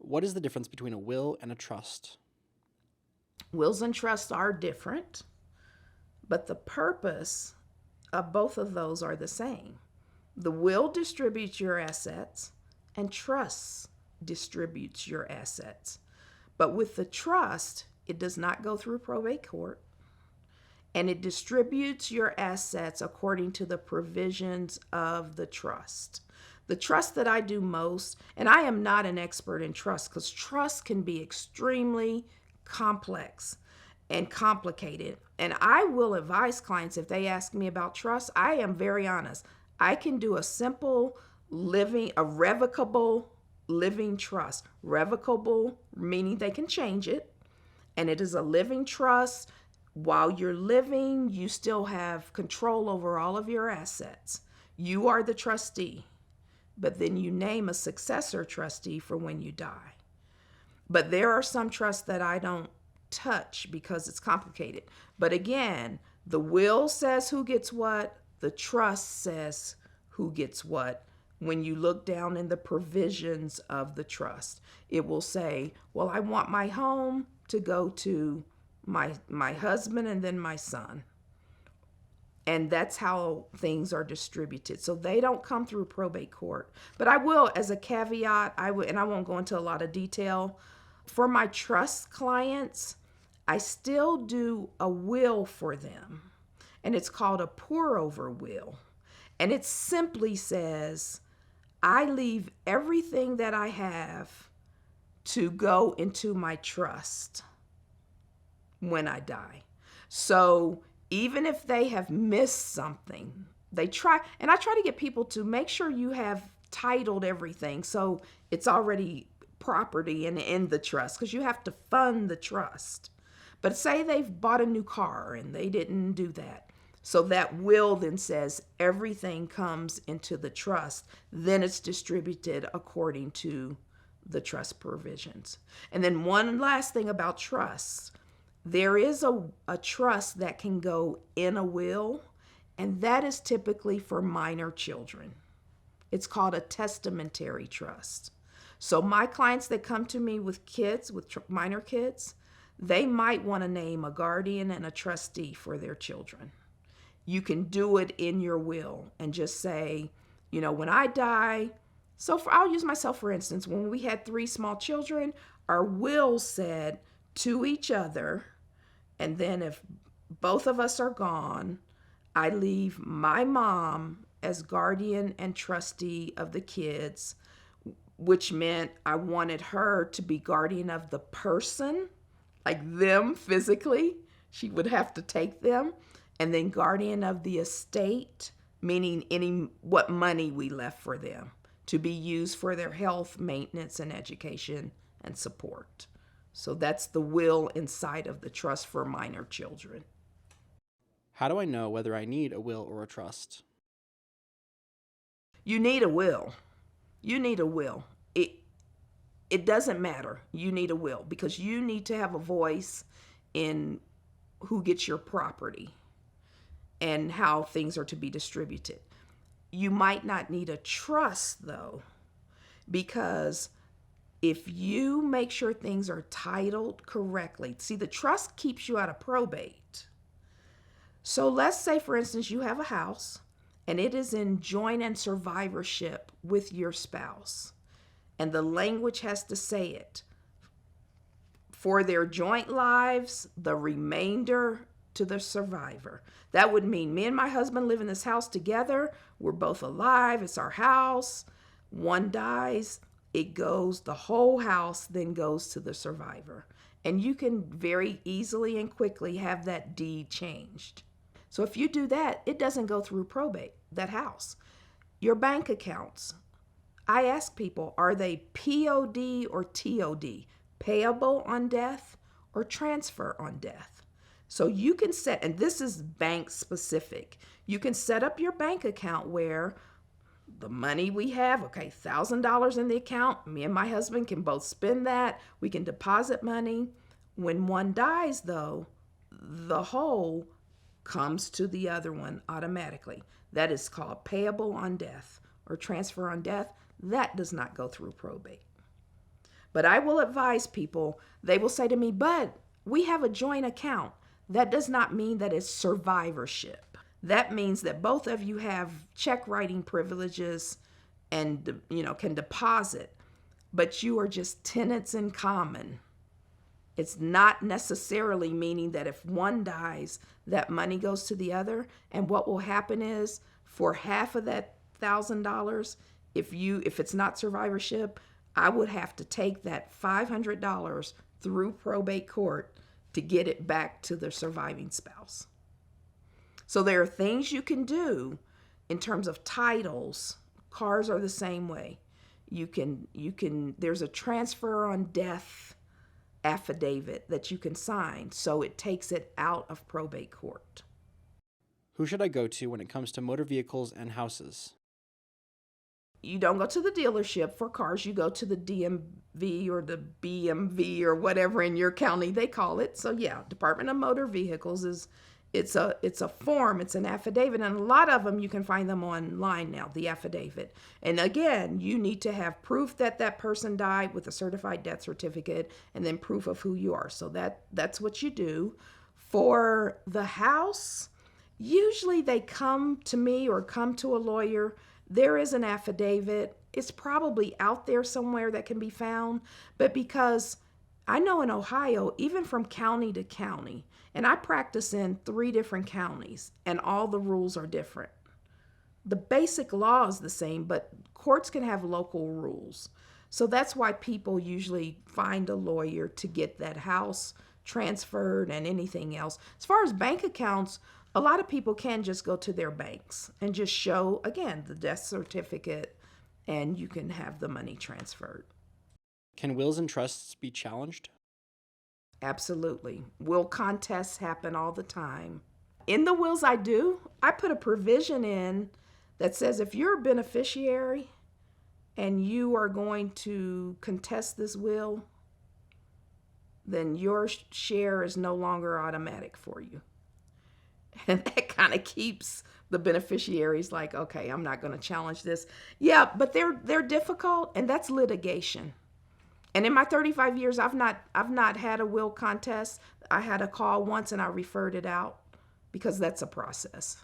What is the difference between a will and a trust? Wills and trusts are different, but the purpose of both of those are the same. The will distributes your assets, and trust distributes your assets. But with the trust, it does not go through probate court, and it distributes your assets according to the provisions of the trust. The trust that I do most, and I am not an expert in trust because trust can be extremely complex and complicated. And I will advise clients if they ask me about trust, I am very honest. I can do a simple a revocable living trust. Revocable meaning they can change it, and it is a living trust. While you're living, you still have control over all of your assets. You are the trustee, but then you name a successor trustee for when you die. But there are some trusts that I don't touch because it's complicated. But again, the will says who gets what, the trust says who gets what. When you look down in the provisions of the trust, it will say, well, I want my home to go to my husband and then my son. And that's how things are distributed. So they don't come through probate court. But I will, as a caveat, and I won't go into a lot of detail, for my trust clients, I still do a will for them. And it's called a pour-over will. And it simply says, I leave everything that I have to go into my trust when I die. So even if they have missed something, I try to get people to make sure you have titled everything so it's already property and in the trust, because you have to fund the trust. But say they've bought a new car and they didn't do that. So that will then says everything comes into the trust. Then it's distributed according to the trust provisions. And then one last thing about trusts. There is a trust that can go in a will, and that is typically for minor children. It's called a testamentary trust. So my clients that come to me with kids, with minor kids, they might want to name a guardian and a trustee for their children. You can do it in your will and just say, when I die, I'll use myself for instance. When we had 3 small children, our will said to each other, and then if both of us are gone, I leave my mom as guardian and trustee of the kids, which meant I wanted her to be guardian of the person, like them physically. She would have to take them. And then guardian of the estate, meaning what money we left for them to be used for their health, maintenance, and education and support. So that's the will inside of the trust for minor children. How do I know whether I need a will or a trust? You need a will. You need a will. It doesn't matter. You need a will because you need to have a voice in who gets your property and how things are to be distributed. You might not need a trust though, because if you make sure things are titled correctly, see, the trust keeps you out of probate. So let's say, for instance, you have a house and it is in joint and survivorship with your spouse. And the language has to say it. For their joint lives, the remainder to the survivor. That would mean me and my husband live in this house together. We're both alive. It's our house. One dies. The whole house then goes to the survivor. And you can very easily and quickly have that deed changed. So if you do that, it doesn't go through probate, that house. Your bank accounts. I ask people, are they POD or TOD? Payable on death or transfer on death? So you can set, and this is bank specific, you can set up your bank account where the money we have, okay, $1,000 in the account, me and my husband can both spend that. We can deposit money. When one dies, though, the whole comes to the other one automatically. That is called payable on death or transfer on death. That does not go through probate. But I will advise people, they will say to me, but we have a joint account. That does not mean that it's survivorship. That means that both of you have check writing privileges and, can deposit, but you are just tenants in common. It's not necessarily meaning that if one dies, that money goes to the other. And what will happen is, for half of that $1,000, if it's not survivorship, I would have to take that $500 through probate court to get it back to the surviving spouse. So there are things you can do in terms of titles. Cars are the same way. There's a transfer on death affidavit that you can sign, so it takes it out of probate court. Who should I go to when it comes to motor vehicles and houses? You don't go to the dealership for cars. You go to the DMV or the BMV or whatever in your county they call it. So yeah, Department of Motor Vehicles it's a form, it's an affidavit, and a lot of them you can find them online now, the affidavit. And again, you need to have proof that that person died with a certified death certificate, and then proof of who you are. So that's what you do. For the house, usually they come to me or come to a lawyer. There is an affidavit. It's probably out there somewhere that can be found, but because I know in Ohio, even from county to county, and I practice in 3 different counties, and all the rules are different. The basic law is the same, but courts can have local rules. So that's why people usually find a lawyer to get that house transferred and anything else. As far as bank accounts, a lot of people can just go to their banks and just show, again, the death certificate, and you can have the money transferred. Can wills and trusts be challenged? Absolutely. Will contests happen all the time. In the wills I do, I put a provision in that says if you're a beneficiary and you are going to contest this will, then your share is no longer automatic for you. And that kind of keeps the beneficiaries like, okay, I'm not going to challenge this. Yeah, but they're difficult, and that's litigation. And in my 35 years, I've not had a will contest. I had a call once and I referred it out because that's a process.